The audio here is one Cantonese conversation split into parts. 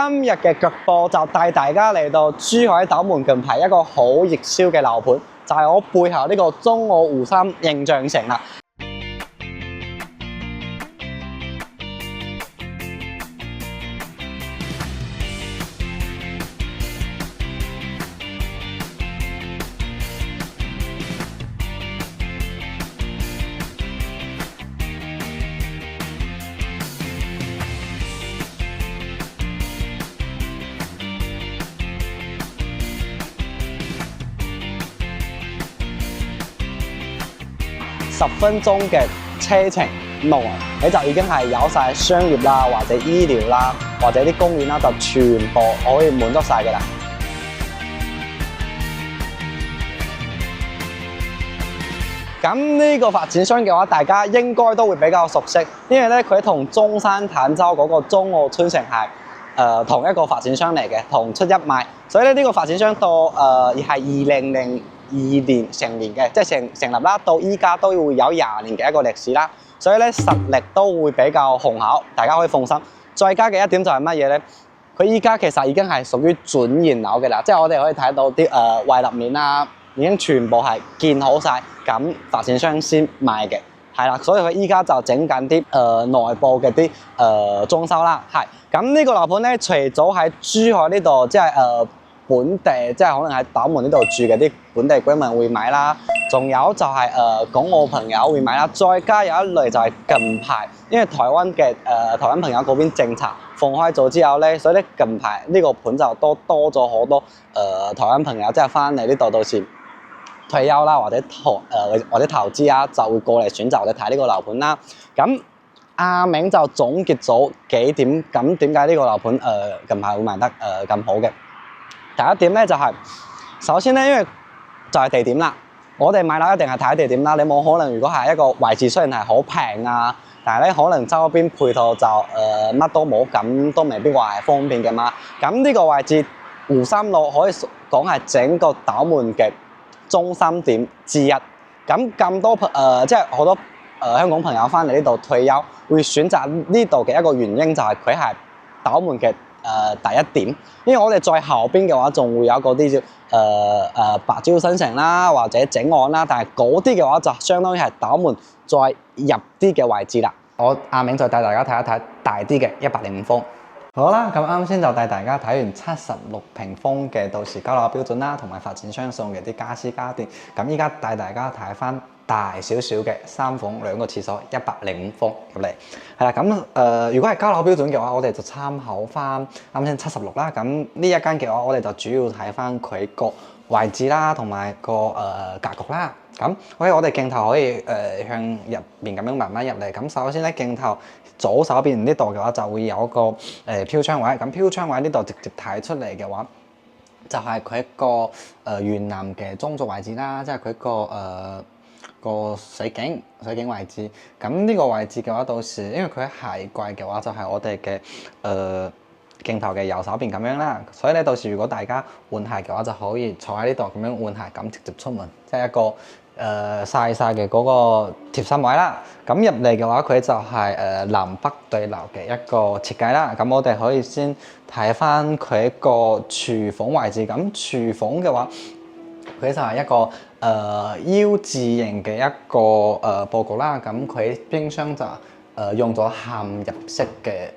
今日嘅腳播就帶大家嚟到珠海斗門近排一個好熱銷嘅樓盤，就係我背後呢個中澳湖心形象城啦。10分鐘嘅車程內，你就已經係有晒商業啦，或者醫療啦，或者啲公園啦，就全部可以滿足晒嘅啦。咁呢個發展商嘅話，大家應該都會比較熟悉，因為咧佢同中山坦洲嗰個中澳村城係同一個發展商嚟嘅，同出一賣。所以咧呢個發展商到係2002年成年嘅，即係成立啦，到依家都會有20年嘅一個歷史啦。所以咧實力都會比較雄厚，大家可以放心。再加嘅一點就係乜嘢咧？佢依家其實已經係屬於準現樓嘅啦，即係我哋可以睇到啲衛立面啦，已經全部係建好晒，咁發展商先賣嘅，係啦。所以佢依家就整緊啲內部嘅啲裝修啦，係。咁呢個樓盤咧，除咗喺珠海呢度，即係本地，即係可能喺斗門呢度住嘅啲本地居民會買啦，仲有就係港澳朋友會買啦，再加有一類就係近排，因為台灣朋友嗰邊政策放開咗之後咧，所以咧近排呢個盤就多咗好多台灣朋友即係翻嚟呢度到時退休啦，或者投資啊，就會過嚟選擇嚟睇呢個樓盤啦。咁阿明就總結咗幾點，咁點解呢個樓盤近排會賣得咁好嘅？第一點咧就係、首先咧，因為就係地點啦。我哋買樓一定係睇地點啦。你冇可能如果係一個位置雖然係好平啊，但係咧可能周邊配套就乜都冇，咁都未必話係方便嘅嘛。咁呢個位置湖心路可以講係整個斗門嘅中心點之一。咁多即係好多香港朋友翻嚟呢度退休，會選擇呢度嘅一個原因就係佢係斗門嘅第一點，因為我哋再後邊嘅話，仲會有嗰啲叫白蕉新城啦，或者井岸啦，但係嗰啲嘅話就相當於係斗門再入啲嘅位置啦。我阿明再帶大家睇一睇大啲嘅105方。好啦，咁啱先就帶大家睇完76平方嘅到時交樓標準啦，同埋發展商送嘅啲家私家電。咁依家帶大家睇翻大少少嘅3房2個廁所105方入嚟，係啦。咁如果係交樓標準嘅話，我哋就參考翻啱先76啦。咁呢一間嘅話，我哋就主要睇翻佢個位置啦，同埋個格局啦。咁我哋鏡頭可以向入邊咁樣慢慢入嚟。咁首先咧，鏡頭左手邊呢度嘅話就會有一個飄窗位。咁飄窗位呢度直接睇出嚟嘅話，就係佢一個園林嘅中軸位置啦，即係佢個水景位置。咁呢個位置嘅話，到時因為佢係櫃嘅話，就係我哋嘅鏡頭嘅右手邊咁樣啦。所以咧，到時如果大家換鞋嘅話，就可以坐喺呢度咁樣換鞋，咁直接出門，即係一個曬嘅嗰個貼心位啦。咁入嚟嘅話，佢就係南北對流嘅一個設計啦。咁我哋可以先睇翻佢一個廚房位置。咁廚房嘅話，佢就係一個腰字形嘅一個佈局啦。咁佢冰箱就用咗嵌入式嘅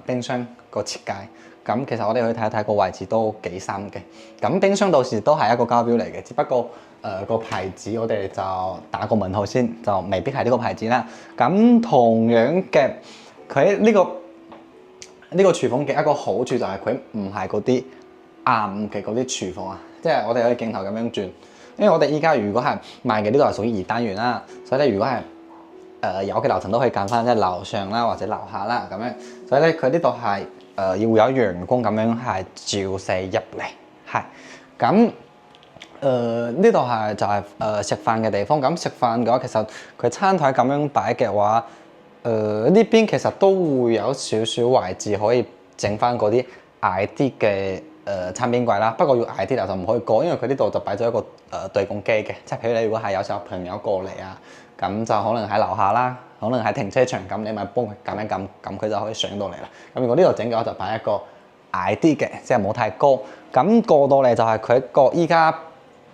冰箱個設計。咁其實我哋可以睇一睇個位置都幾深嘅。咁冰箱到時都係一個交標嚟嘅，只不過個牌子我哋就打個問號先，就未必係呢個牌子啦。咁同樣嘅，佢呢個廚房嘅一個好處就係佢唔係嗰啲硬嘅嗰啲廚房啊，即係我哋可以鏡頭咁樣轉。因為我哋依家如果係賣嘅呢度係屬於2單元啦，所以咧如果係有嘅樓層都可以揀翻即係樓上啦或者樓下啦咁樣。所以咧佢呢度係要有陽光咁樣係照射入嚟，係咁呢度係就係食飯嘅地方。咁食飯嘅話，其實佢餐台咁樣擺嘅話，呢邊其實都會有少少位置可以整翻嗰啲矮啲嘅餐邊櫃啦。不過要矮啲就唔可以過，因為佢呢度就擺咗一個對講機嘅，即係譬如你如果係有時候朋友過嚟啊，咁就可能喺樓下啦，可能喺停車場咁，你咪幫佢撳一撳，咁佢就可以上到嚟啦。咁如果呢度整嘅話，就擺一個矮啲嘅，即係冇太高。咁過到嚟就係佢一個依家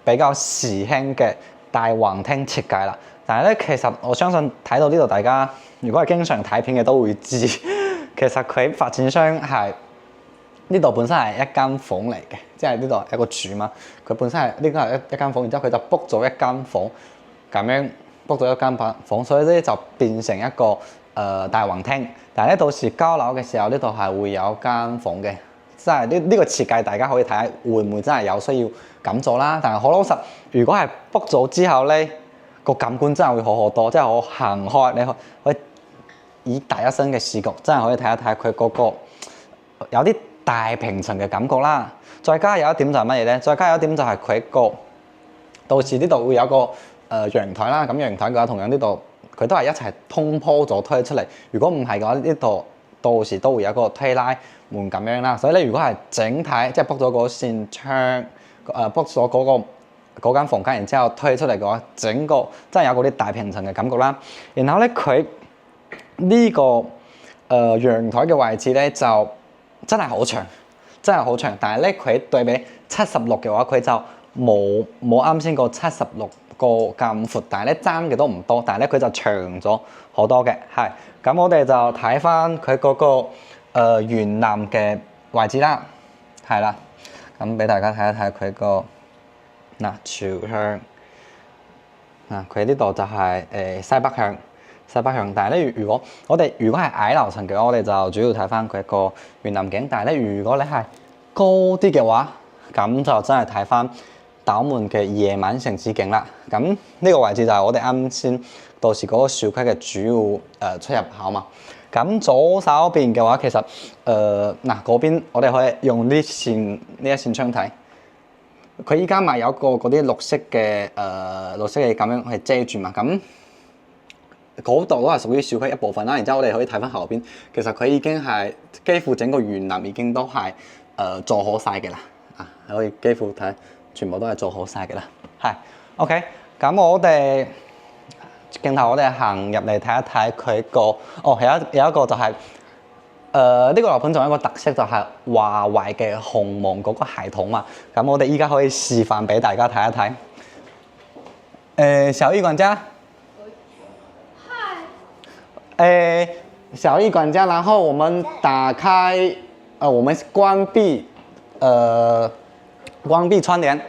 比較時興嘅大橫廳設計啦。但係咧，其實我相信睇到呢度，大家如果係經常睇片嘅都會知，其實佢發展商係呢度本身係一間房嚟嘅，即係呢度有個柱嘛。佢本身係呢個係一間房，然之後佢就 book 咗一間房，咁樣 book 咗一間房，所以咧就變成一個大橫廳。但係咧到時交樓嘅時候，呢度係會有間房嘅。即係呢個設計，大家可以睇下會唔會真係有需要咁做啦。但係好老實，如果係 book 咗之後咧，個感官真係會好多。即係我行開，你可以以第一身嘅視覺，真係可以睇一睇佢嗰個有啲大平層嘅感覺啦。再加有一點就係乜嘢咧？再加有一點就係佢個到時呢度會有個陽台啦。咁陽台嘅話，同樣呢度佢都係一齊通鋪咗推出嚟。如果唔係嘅話，呢度到時都會有個推拉門咁樣啦，所以咧，如果係整體即係 book 咗嗰扇窗，book 咗嗰間房間，然之後推出嚟嘅話，整個真係有嗰啲大平層嘅感覺啦。然後咧，佢呢個陽台嘅位置咧就真係好長，真係好長。但係咧，佢對比76嘅話，佢就冇啱先個76個咁闊，但係咧爭嘅都唔多，但係咧佢就長咗好多嘅。係咁，我哋就睇翻佢嗰個沿南嘅位置啦，係啦，咁俾大家睇一睇佢個朝向佢呢度就係西北向，但係咧如果係矮樓層嘅話，我哋就主要睇翻佢一個沿南景。但係咧，如果你係高啲嘅話，咁就真係睇翻斗門嘅夜晚城市景啦。咁呢個位置就係我哋啱先到時嗰個小區嘅主要出入口嘛。咁左手邊嘅話，其實嗰邊我哋可以用呢一扇窗睇，佢依家咪有個嗰啲綠色嘅咁樣去遮住嘛。咁嗰度都係屬於小區一部分啦。然之後我哋可以睇翻後邊，其實佢已經係幾乎整個園林已經都係做好晒嘅啦。可以幾乎睇全部都係做好晒嘅啦。係 OK， 咁我哋鏡頭我哋行入嚟睇一睇佢個有一個就係呢個樓盤仲有一個特色就係華為嘅鴻蒙嗰個系統嘛。咁我哋依家可以示範俾大家睇一睇。小易管家，小易管家，然後我們打開我們關閉窗簾，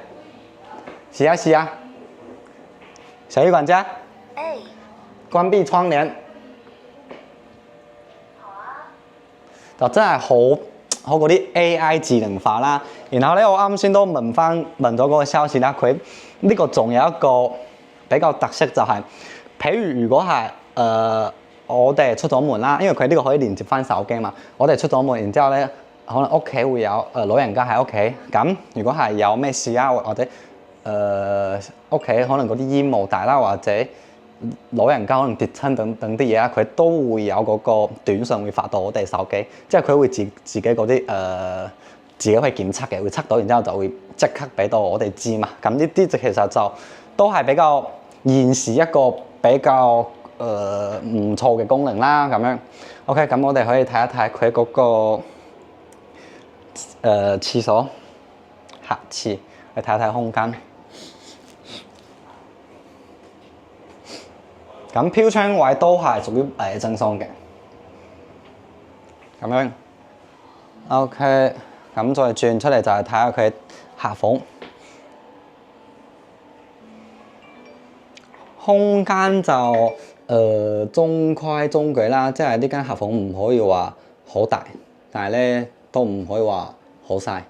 洗啊，小易管家。關閉窗簾，就真係好嗰啲 AI 智能化啦。然後咧，我啱先都問咗嗰個 sales 啦，佢呢個仲有一個比較特色就係，譬如如果係我哋出咗門啦，因為佢呢個可以連接翻手機嘛。我哋出咗門，然之後咧，可能屋企會有老人家喺屋企，咁如果係有咩事啊，或者屋企可能嗰啲煙霧大啦，或者老人家可能跌親等啲嘢啊，佢都會有嗰個短信會發到我哋手機，即係佢會自己嗰啲自己去檢測嘅，會測到，然之後就會即刻俾到我哋知嘛。咁呢啲其實就都係比較現時一個比較唔錯嘅功能啦。咁樣 OK， 咁我哋可以睇一睇佢嗰個廁所客廁，去睇一睇空間。咁飄窗位都係屬於正裝嘅，咁樣 OK。咁再轉出嚟就係睇下佢客房空間就中規中矩啦，即係呢間客房唔可以話好大，但係咧都唔可以話好細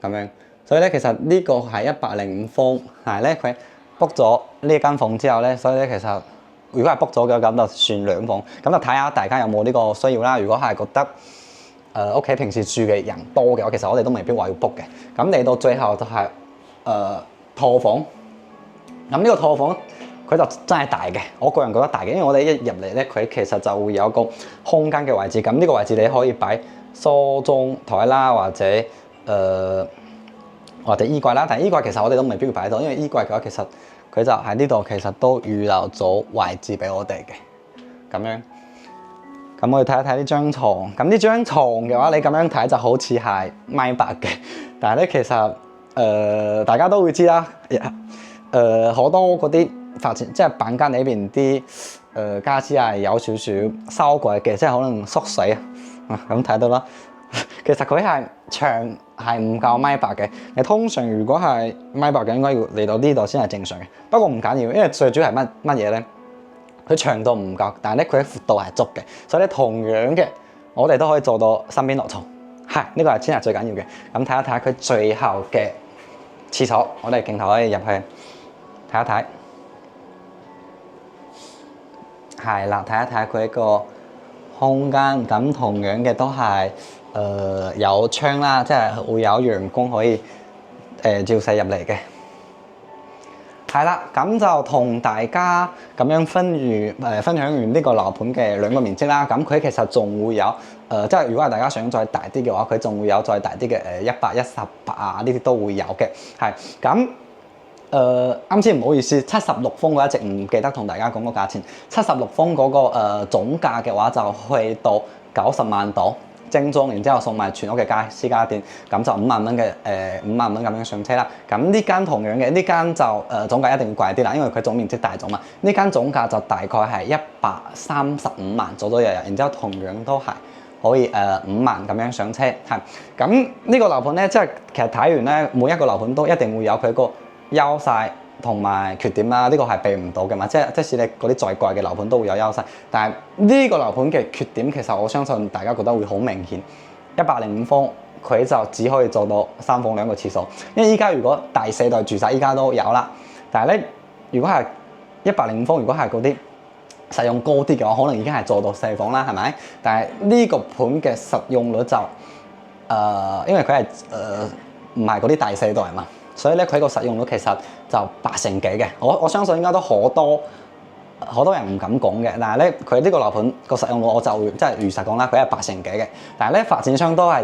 咁樣。所以咧其實呢個係105方，但係咧佢 book 咗呢間房之後咧，所以咧其實如果係 book 咗嘅咁就算2房，咁就睇下大家有冇呢個需要啦。如果係覺得屋企平時住嘅人多嘅話，其實我哋都未必話要 book 嘅。咁嚟到最後就係套房。咁呢個套房佢就真係大嘅，我個人覺得大嘅，因為我哋一入嚟咧，佢其實就會有個空間嘅位置。咁呢個位置你可以擺梳妝台啦，或者衣櫃啦。但係衣櫃其實我哋都未必要擺到，因為衣櫃嘅話其實佢就喺呢度，其實都預留咗位置俾我哋嘅咁樣。咁我哋睇一睇呢張床。咁呢張床嘅話，你咁樣睇就好似係1.8米嘅，但係咧其實大家都會知啦，好多嗰啲發展即係板間裏邊啲傢俬係有少少修改嘅，即係可能縮水啊，咁睇到啦。其實佢係長係唔夠1.8米嘅，你通常如果係1.8米嘅，應該要嚟到呢度先係正常嘅。不過唔緊要，因為最主要係乜嘢咧？佢長度唔夠，但係咧佢嘅闊度係足嘅，所以咧同樣嘅，我哋都可以做到三邊落床，係呢個係先係最緊要嘅。咁睇一睇佢最後嘅廁所，我哋鏡頭可以入去睇一睇，係啦，睇一睇佢一個空間，咁同樣嘅都係有窗啦，即係會有陽光可以照射入嚟嘅。係啦，咁就同大家咁樣分享完呢個樓盤嘅兩個面積啦。咁佢其實仲會有即係如果係大家想再大啲嘅話，佢仲會有再大啲嘅118啊，呢啲都會有嘅。係咁啱先唔好意思，76風我一直唔記得同大家講個價錢。76風嗰個總價嘅話就去到90萬度。精裝，然之後送埋全屋嘅私家電，咁就5萬蚊嘅5萬蚊咁樣上車啦。咁呢間同樣嘅呢間就總價一定會貴啲啦，因為佢總面積大咗嘛。呢間總價就大概係135萬左右，然之後同樣都係可以5萬咁樣上車。係咁呢個樓盤咧，即係其實睇完咧，每一個樓盤都一定會有佢個優勢同埋缺點啦，呢個係避唔到嘅嘛。即使你嗰啲再貴嘅樓盤都會有優勢，但係呢個樓盤嘅缺點其實我相信大家覺得會好明顯。105方佢就只可以做到3房2個廁所，因為依家如果第4代住宅依家都有啦，但係咧如果係105方，如果係嗰啲實用高啲嘅話，可能已經係做到4房啦，係咪？但係呢個盤嘅實用率就因為佢係唔係嗰啲第4代嘛。所以咧，佢個實用率其實就80幾嘅，我相信應該都好多人唔敢講嘅。但係咧，佢呢個樓盤個實用率我就即係如實講啦，佢係80幾嘅。但係咧，發展商都係